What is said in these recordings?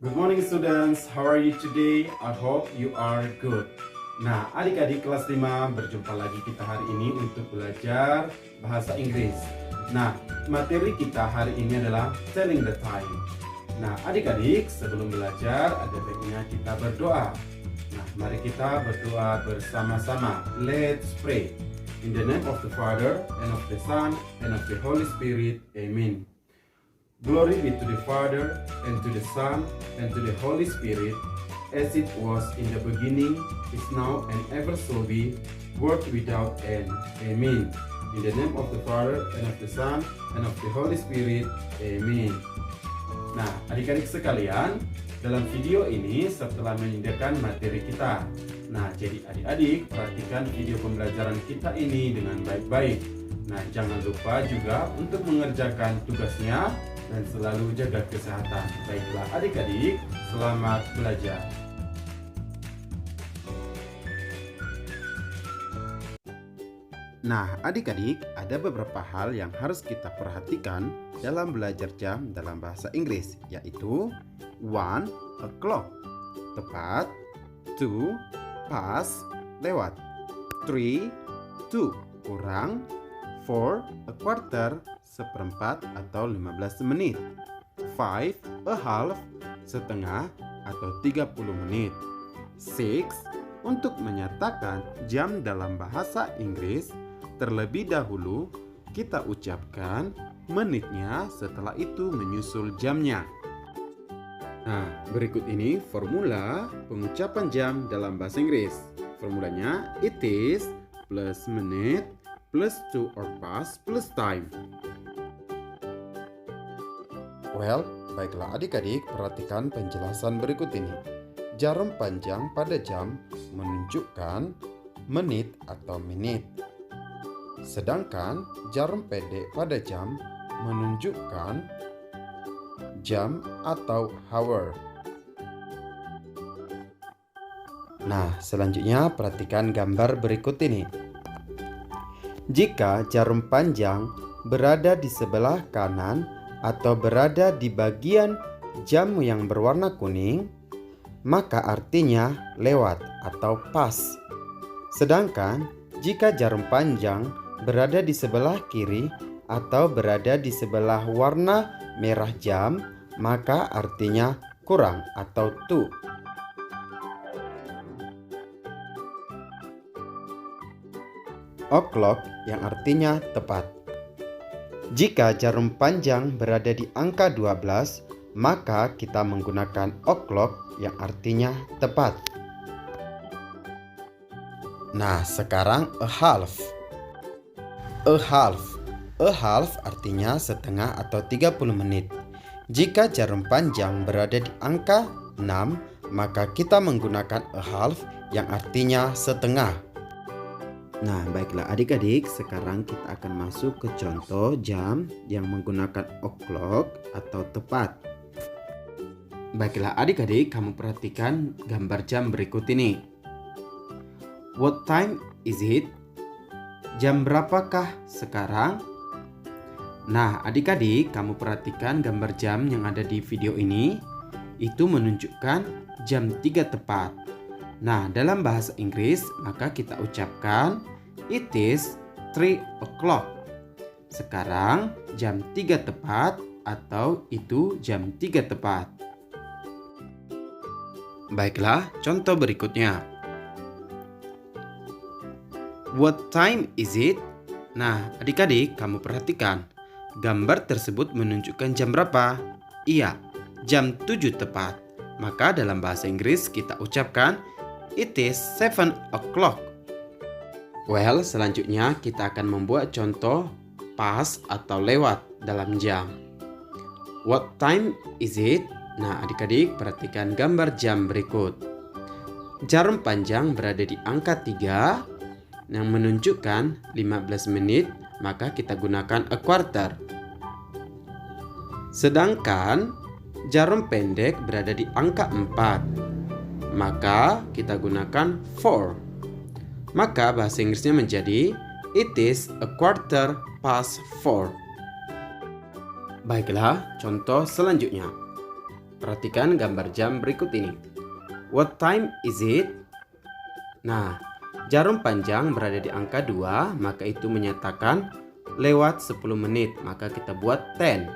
Good morning students, how are you today? I hope you are good. Nah, adik-adik kelas 5 berjumpa lagi kita hari ini untuk belajar bahasa Inggris. Nah, materi kita hari ini adalah telling the time. Nah, adik-adik sebelum belajar ada baiknya kita berdoa. Nah, mari kita berdoa bersama-sama. Let's pray. In the name of the Father, and of the Son, and of the Holy Spirit. Amen. Glory be to the Father, and to the Son, and to the Holy Spirit, as it was in the beginning, is now, and ever shall be, world without end. Amen. In the name of the Father, and of the Son, and of the Holy Spirit. Amen. Nah, adik-adik sekalian, dalam video ini setelah menyediakan materi kita. Nah, jadi adik-adik perhatikan video pembelajaran kita ini dengan baik-baik. Nah, jangan lupa juga untuk mengerjakan tugasnya dan selalu jaga kesehatan. Baiklah adik-adik, selamat belajar. Nah, adik-adik, ada beberapa hal yang harus kita perhatikan dalam belajar jam dalam bahasa Inggris, yaitu 1. O'clock, tepat. 2. Pas, lewat. 3. 2, kurang. 4. A quarter, seperempat atau 15 menit. 5. A half, setengah atau 30 menit. 6. Untuk menyatakan jam dalam bahasa Inggris, terlebih dahulu kita ucapkan menitnya, setelah itu menyusul jamnya. Nah, berikut ini formula pengucapan jam dalam bahasa Inggris. Formulanya it is plus menit plus to or past plus time. Well, baiklah adik-adik, perhatikan penjelasan berikut ini. Jarum panjang pada jam menunjukkan menit atau menit. Sedangkan jarum pendek pada jam menunjukkan jam atau hour. Nah, selanjutnya perhatikan gambar berikut ini. Jika jarum panjang berada di sebelah kanan atau berada di bagian jam yang berwarna kuning, maka artinya lewat atau pas. Sedangkan jika jarum panjang berada di sebelah kiri atau berada di sebelah warna merah jam, maka artinya kurang atau to. O'clock yang artinya tepat. Jika jarum panjang berada di angka 12, maka kita menggunakan o'clock yang artinya tepat. Nah, sekarang a half. A half. A half artinya setengah atau 30 menit. Jika jarum panjang berada di angka 6, maka kita menggunakan a half yang artinya setengah. Nah, baiklah adik-adik, sekarang kita akan masuk ke contoh jam yang menggunakan o'clock atau tepat. Baiklah adik-adik, kamu perhatikan gambar jam berikut ini. What time is it? Jam berapakah sekarang? Nah, adik-adik, kamu perhatikan gambar jam yang ada di video ini. Itu menunjukkan jam 3 tepat. Nah, dalam bahasa Inggris, maka kita ucapkan it is 3 o'clock. Sekarang jam 3 tepat atau itu jam 3 tepat. Baiklah, contoh berikutnya. What time is it? Nah, adik-adik, kamu perhatikan. Gambar tersebut menunjukkan jam berapa? Iya, jam 7 tepat. Maka dalam bahasa Inggris kita ucapkan it is 7 o'clock. Well, selanjutnya kita akan membuat contoh pas atau lewat dalam jam. What time is it? Nah, adik-adik perhatikan gambar jam berikut. Jarum panjang berada di angka 3 yang menunjukkan 15 menit, maka kita gunakan a quarter. Sedangkan jarum pendek berada di angka 4, maka kita gunakan 4. Maka bahasa Inggrisnya menjadi it is a quarter past 4. Baiklah, contoh selanjutnya. perhatikan gambar jam berikut ini. What time is it? Nah, jarum panjang berada di angka 2, maka itu menyatakan lewat 10 menit, maka kita buat 10.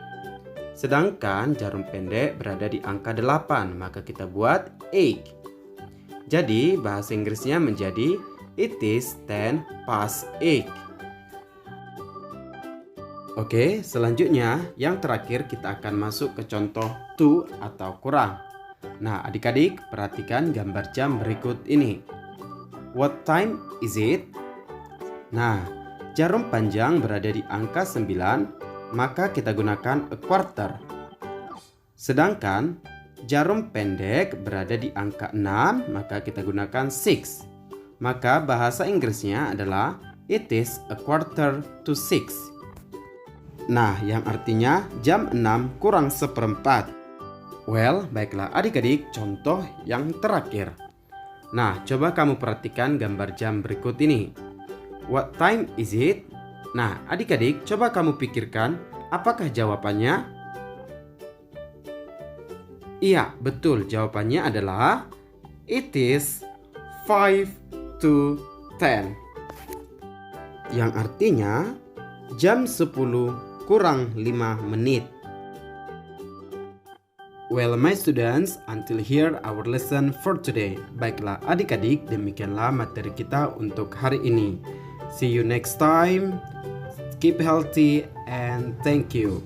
Sedangkan jarum pendek berada di angka 8, maka kita buat 8. Jadi bahasa Inggrisnya menjadi it is 10 past 8. Oke, selanjutnya yang terakhir kita akan masuk ke contoh to atau kurang. Nah, adik-adik perhatikan gambar jam berikut ini. What time is it? Nah, jarum panjang berada di angka 9, maka kita gunakan a quarter. Sedangkan jarum pendek berada di angka 6, maka kita gunakan 6. Maka bahasa Inggrisnya adalah it is a quarter to 6. Nah, yang artinya jam 6 kurang seperempat. Well, baiklah adik-adik, contoh yang terakhir. Nah, coba kamu perhatikan gambar jam berikut ini. What time is it? Nah, adik-adik, coba kamu pikirkan, apakah jawabannya? Iya, betul. Jawabannya adalah it is 5 to 10. Yang artinya jam 10 kurang 5 menit. Well, my students, until here our lesson for today. Baiklah adik-adik, demikianlah materi kita untuk hari ini. See you next time. Keep healthy and thank you.